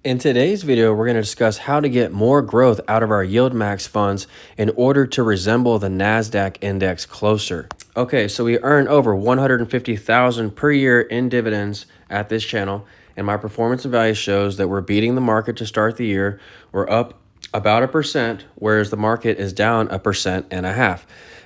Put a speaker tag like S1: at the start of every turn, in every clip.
S1: In today's video, we're going to discuss how to get more growth out of our Yieldmax funds in order to resemble the Nasdaq index closer. Okay, so we earn over $150,000 per year in dividends at this channel, and my performance and value shows that we're beating the market to start the year. We're up about 1%, whereas the market is down 1.5%.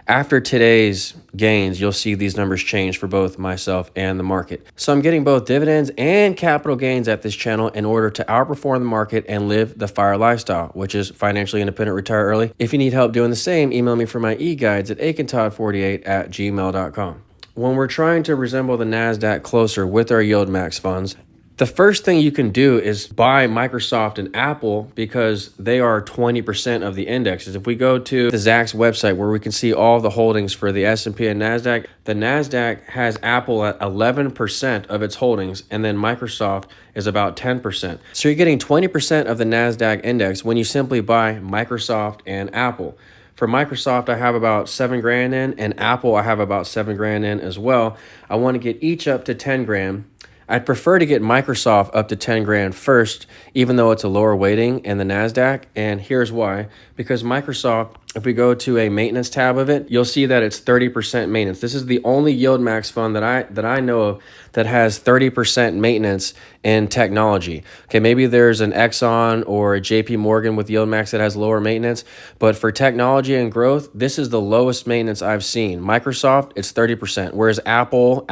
S1: After today's gains, you'll see these numbers change for both myself and the market. So I'm getting both dividends and capital gains at this channel in order to outperform the market and live the FIRE lifestyle, which is financially independent, retire early. If you need help doing the same, email me for my e-guides at aikentod48@gmail.com. When we're trying to resemble the Nasdaq closer with our Yieldmax funds, the first thing you can do is buy Microsoft and Apple because they are 20% of the indexes. If we go to the Zacks website where we can see all the holdings for the S&P and Nasdaq, the Nasdaq has Apple at 11% of its holdings, and then Microsoft is about 10%. So you're getting 20% of the Nasdaq index when you simply buy Microsoft and Apple. For Microsoft, I have about $7,000 in, and Apple, I have about $7,000 in as well. I want to get each up to 10 grand. I'd prefer to get Microsoft up to 10 grand first, even though it's a lower weighting in the NASDAQ. And here's why. Because Microsoft, if we go to a maintenance tab of it, you'll see that it's 30% maintenance. This is the only Yieldmax fund that I know of that has 30% maintenance in technology. Okay, maybe there's an Exxon or a JP Morgan with Yieldmax that has lower maintenance, but for technology and growth, this is the lowest maintenance I've seen. Microsoft, it's 30%, whereas Apple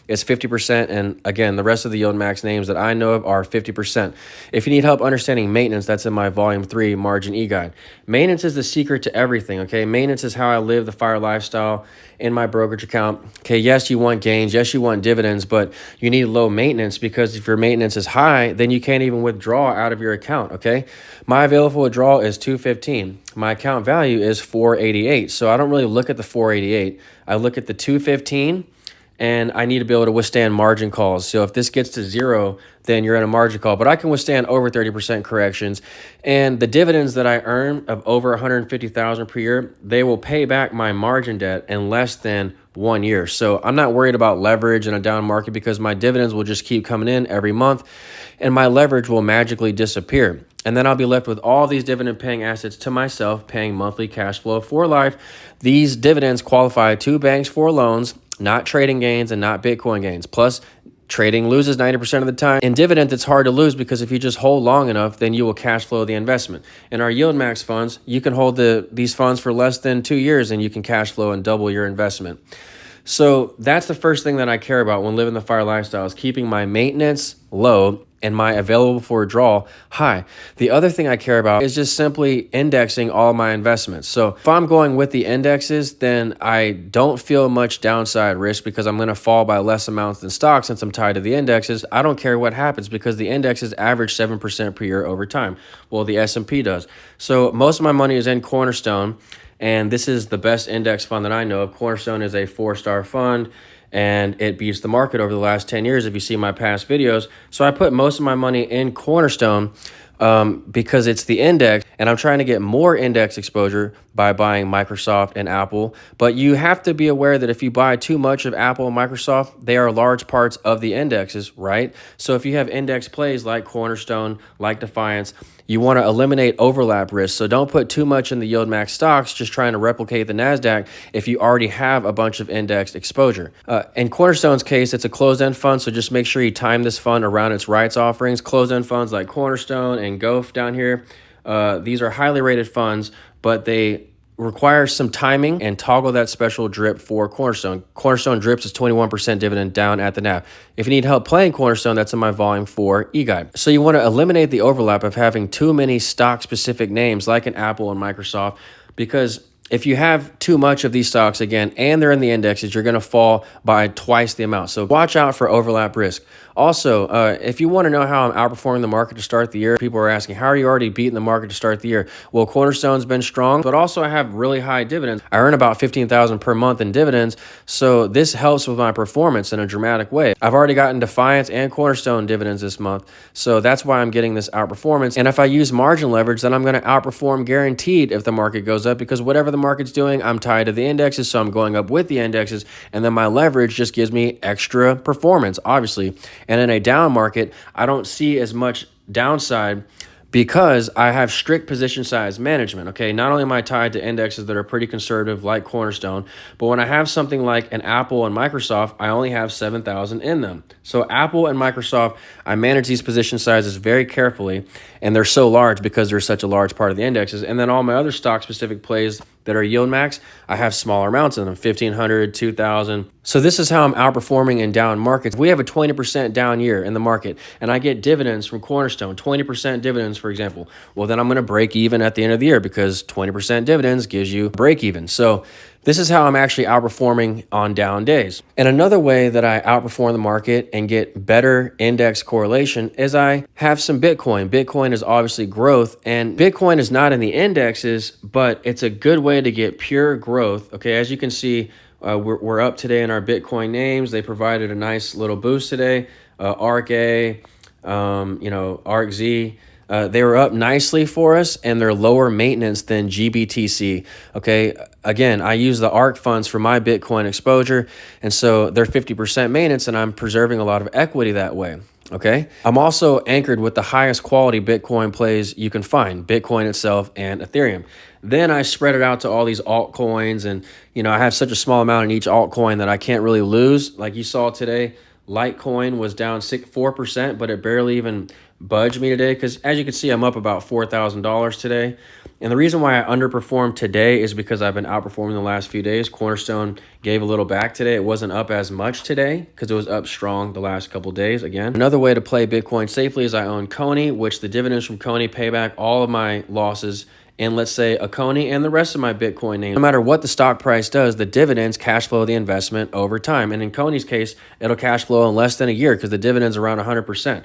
S1: is 50%, and again, the rest of the Yieldmax names that I know of are 50%. If you need help understanding maintenance, that's in my Volume 3 Margin E-Guide. Maintenance is the secret to everything, okay? Maintenance is how I live the FIRE lifestyle in my brokerage account. Okay, yes, you want gains, yes, you want dividends, but you need low maintenance because if your maintenance is high, then you can't even withdraw out of your account, okay? My available withdrawal is $215. My account value is $488. So I don't really look at the $488. I look at the $215, and I need to be able to withstand margin calls. So if this gets to zero, then you're in a margin call. But I can withstand over 30% corrections. And the dividends that I earn of over $150,000 per year, they will pay back my margin debt in less than 1 year. So I'm not worried about leverage in a down market because my dividends will just keep coming in every month and my leverage will magically disappear. And then I'll be left with all these dividend paying assets to myself, paying monthly cash flow for life. These dividends qualify 2 banks for loans, not trading gains and not Bitcoin gains. Plus, trading loses 90% of the time. In dividends, it's hard to lose because if you just hold long enough, then you will cash flow the investment. In our Yieldmax funds, you can hold these funds for less than 2 years and you can cash flow and double your investment. So that's the first thing that I care about when living the FIRE lifestyle is keeping my maintenance low and my available for withdrawal high. The other thing I care about is just simply indexing all my investments. So if I'm going with the indexes, then I don't feel much downside risk because I'm gonna fall by less amounts than stock since I'm tied to the indexes. I don't care what happens because the indexes average 7% per year over time. Well, the S&P does. So most of my money is in Cornerstone, and this is the best index fund that I know of. Cornerstone is a 4-star fund, and it beats the market over the last 10 years if you see my past videos. So I put most of my money in Cornerstone because it's the index, and I'm trying to get more index exposure by buying Microsoft and Apple. But you have to be aware that if you buy too much of Apple and Microsoft, they are large parts of the indexes, right? So if you have index plays like Cornerstone, like Defiance, you want to eliminate overlap risk. So don't put too much in the Yieldmax stocks just trying to replicate the NASDAQ if you already have a bunch of indexed exposure. In Cornerstone's case, it's a closed-end fund, so just make sure you time this fund around its rights offerings. Closed-end funds like Cornerstone and Gof down here, these are highly rated funds, but they require some timing and toggle that special drip for Cornerstone. Cornerstone drips is 21% dividend down at the NAV. If you need help playing Cornerstone, that's in my Volume 4 e-guide. So you want to eliminate the overlap of having too many stock-specific names like an Apple and Microsoft, because if you have too much of these stocks, again, and they're in the indexes, you're going to fall by twice the amount. So watch out for overlap risk. Also, if you want to know how I'm outperforming the market to start the year, people are asking, how are you already beating the market to start the year? Well, Cornerstone's been strong, but also I have really high dividends. I earn about $15,000 per month in dividends, so this helps with my performance in a dramatic way. I've already gotten Defiance and Cornerstone dividends this month, so that's why I'm getting this outperformance. And if I use margin leverage, then I'm going to outperform guaranteed if the market goes up, because whatever the market's doing, I'm tied to the indexes, so I'm going up with the indexes, and then my leverage just gives me extra performance, obviously. And in a down market, I don't see as much downside because I have strict position size management, okay? Not only am I tied to indexes that are pretty conservative like Cornerstone, but when I have something like an Apple and Microsoft, I only have 7,000 in them. So Apple and Microsoft, I manage these position sizes very carefully, and they're so large because they're such a large part of the indexes. And then all my other stock-specific plays that are Yieldmax, I have smaller amounts in them, 1,500, 2,000. So this is how I'm outperforming in down markets. We have a 20% down year in the market, and I get dividends from Cornerstone, 20% dividends, for example. Well, then I'm going to break even at the end of the year because 20% dividends gives you break even. So this is how I'm actually outperforming on down days. And another way that I outperform the market and get better index correlation is I have some Bitcoin. Bitcoin is obviously growth, and Bitcoin is not in the indexes, but it's a good way to get pure growth. Okay, as you can see, we're up today in our Bitcoin names. They provided a nice little boost today. ARK-A, ARK-Z. They were up nicely for us, and they're lower maintenance than GBTC. Okay, again, I use the ARK funds for my Bitcoin exposure, and so they're 50% maintenance, and I'm preserving a lot of equity that way. Okay, I'm also anchored with the highest quality Bitcoin plays you can find, Bitcoin itself and Ethereum. Then I spread it out to all these altcoins, and I have such a small amount in each altcoin that I can't really lose. Like you saw today, Litecoin was down 4%, but it barely even budged me today because, as you can see, I'm up about $4,000 today. And the reason why I underperformed today is because I've been outperforming the last few days. Cornerstone gave a little back today. It wasn't up as much today because it was up strong the last couple of days again. Another way to play Bitcoin safely is I own Coney, which the dividends from Coney pay back all of my losses in, let's say, a Coney and the rest of my Bitcoin names. No matter what the stock price does, the dividends cash flow the investment over time. And in Coney's case, it'll cash flow in less than a year because the dividend's around 100%.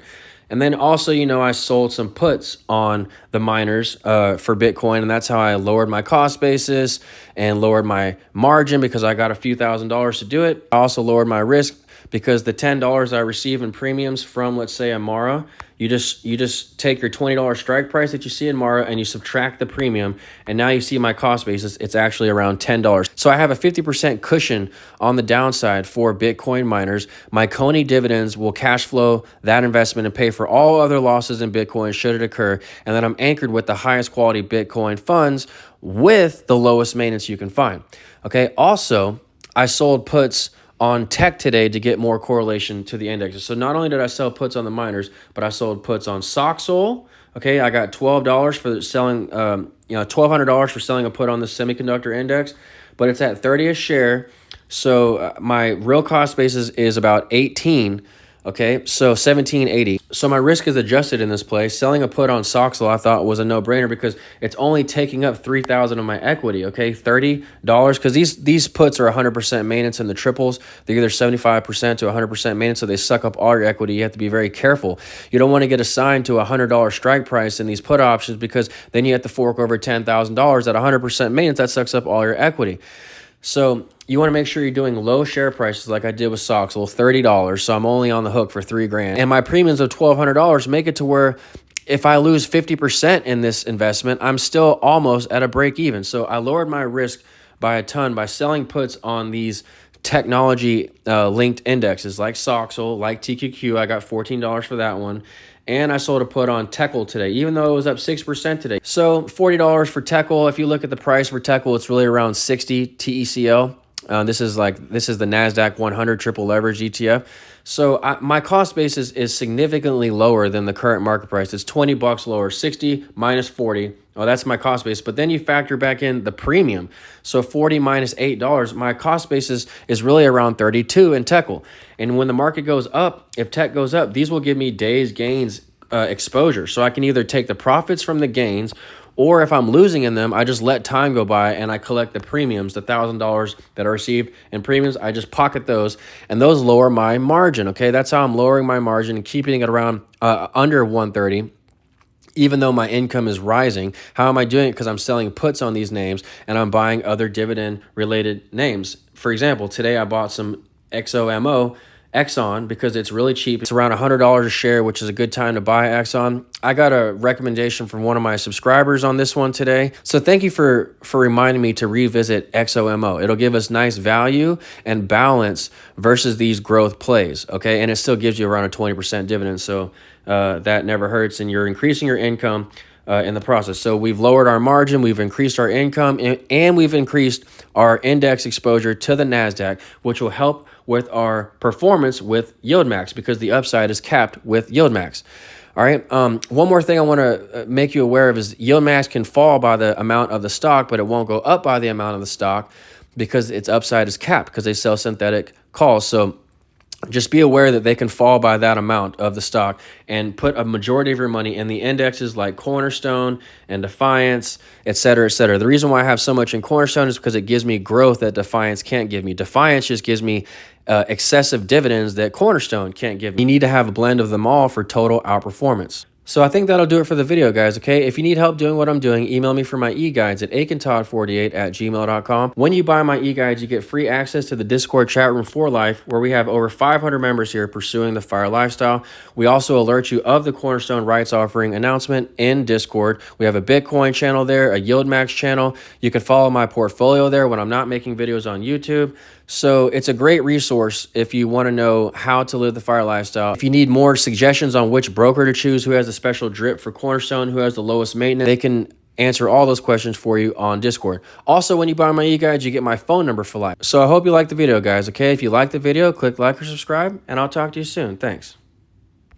S1: And then also, I sold some puts on the miners for Bitcoin, and that's how I lowered my cost basis and lowered my margin because I got a few $1,000s to do it. I also lowered my risk because the $10 I receive in premiums from, let's say, a Mara, you just take your $20 strike price that you see in Mara and you subtract the premium, and now you see my cost basis, it's actually around $10. So I have a 50% cushion on the downside for Bitcoin miners. My Coney dividends will cash flow that investment and pay for all other losses in Bitcoin should it occur, and then I'm anchored with the highest quality Bitcoin funds with the lowest maintenance you can find. Okay, also, I sold puts on tech today to get more correlation to the indexes. So not only did I sell puts on the miners, but I sold puts on Soxol. Okay, I got $12 for selling, $1,200 for selling a put on the semiconductor index, but it's at 30 a share. So my real cost basis is about 18. Okay, so 1780. So my risk is adjusted in this play. Selling a put on Soxol I thought was a no-brainer because it's only taking up 3,000 of my equity. Okay, $30 because these puts are 100% maintenance in the triples. They're either 75% to 100% maintenance, so they suck up all your equity. You have to be very careful. You don't want to get assigned to a $100 strike price in these put options because then you have to fork over $10,000 at 100% maintenance. That sucks up all your equity. So you want to make sure you're doing low share prices like I did with Soxol, $30. So I'm only on the hook for $3,000. And my premiums of $1,200 make it to where if I lose 50% in this investment, I'm still almost at a break even. So I lowered my risk by a ton by selling puts on these technology linked indexes like Soxol, like TQQ. I got $14 for that one. And I sold a put on Teckle today, even though it was up 6% today. So $40 for Teckle. If you look at the price for Teckle, it's really around 60 TECL. This is the Nasdaq 100 triple leverage ETF. So my cost basis is significantly lower than the current market price. It's $20 lower, 60 minus 40. Oh, that's my cost base. But then you factor back in the premium. So 40 minus $8, my cost basis is really around 32 in Teckle. And when the market goes up, if tech goes up, these will give me days gains exposure. So I can either take the profits from the gains, or if I'm losing in them, I just let time go by and I collect the premiums, the $1,000 that I received in premiums. I just pocket those, and those lower my margin. Okay, that's how I'm lowering my margin and keeping it around under 130. Even though my income is rising. How am I doing it? Because I'm selling puts on these names and I'm buying other dividend related names. For example, today I bought some XOMO Exxon because it's really cheap. It's around $100 a share, which is a good time to buy Exxon. I got a recommendation from one of my subscribers on this one today. So thank you for reminding me to revisit XOMO. It'll give us nice value and balance versus these growth plays, okay? And it still gives you around a 20% dividend. So that never hurts, and you're increasing your income in the process. So we've lowered our margin, we've increased our income, and we've increased our index exposure to the Nasdaq, which will help with our performance with Yieldmax because the upside is capped with Yieldmax. All right. One more thing I want to make you aware of is Yieldmax can fall by the amount of the stock, but it won't go up by the amount of the stock because its upside is capped because they sell synthetic calls. So just be aware that they can fall by that amount of the stock, and put a majority of your money in the indexes like Cornerstone and Defiance, et cetera, et cetera. The reason why I have so much in Cornerstone is because it gives me growth that Defiance can't give me. Defiance just gives me excessive dividends that Cornerstone can't give me. You need to have a blend of them all for total outperformance. So I think that'll do it for the video, guys, okay? If you need help doing what I'm doing, email me for my e-guides at aikentodd48@gmail.com. When you buy my e-guides, you get free access to the Discord chat room for life, where we have over 500 members here pursuing the FIRE lifestyle. We also alert you of the Cornerstone rights offering announcement in Discord. We have a Bitcoin channel there, a Yieldmax channel. You can follow my portfolio there when I'm not making videos on YouTube. So it's a great resource if you want to know how to live the FIRE lifestyle. If you need more suggestions on which broker to choose, who has a special drip for Cornerstone, who has the lowest maintenance, they can answer all those questions for you on Discord. Also, when you buy my e-guides, you get my phone number for life. So I hope you liked the video, guys, okay? If you liked the video, click like or subscribe, and I'll talk to you soon. Thanks.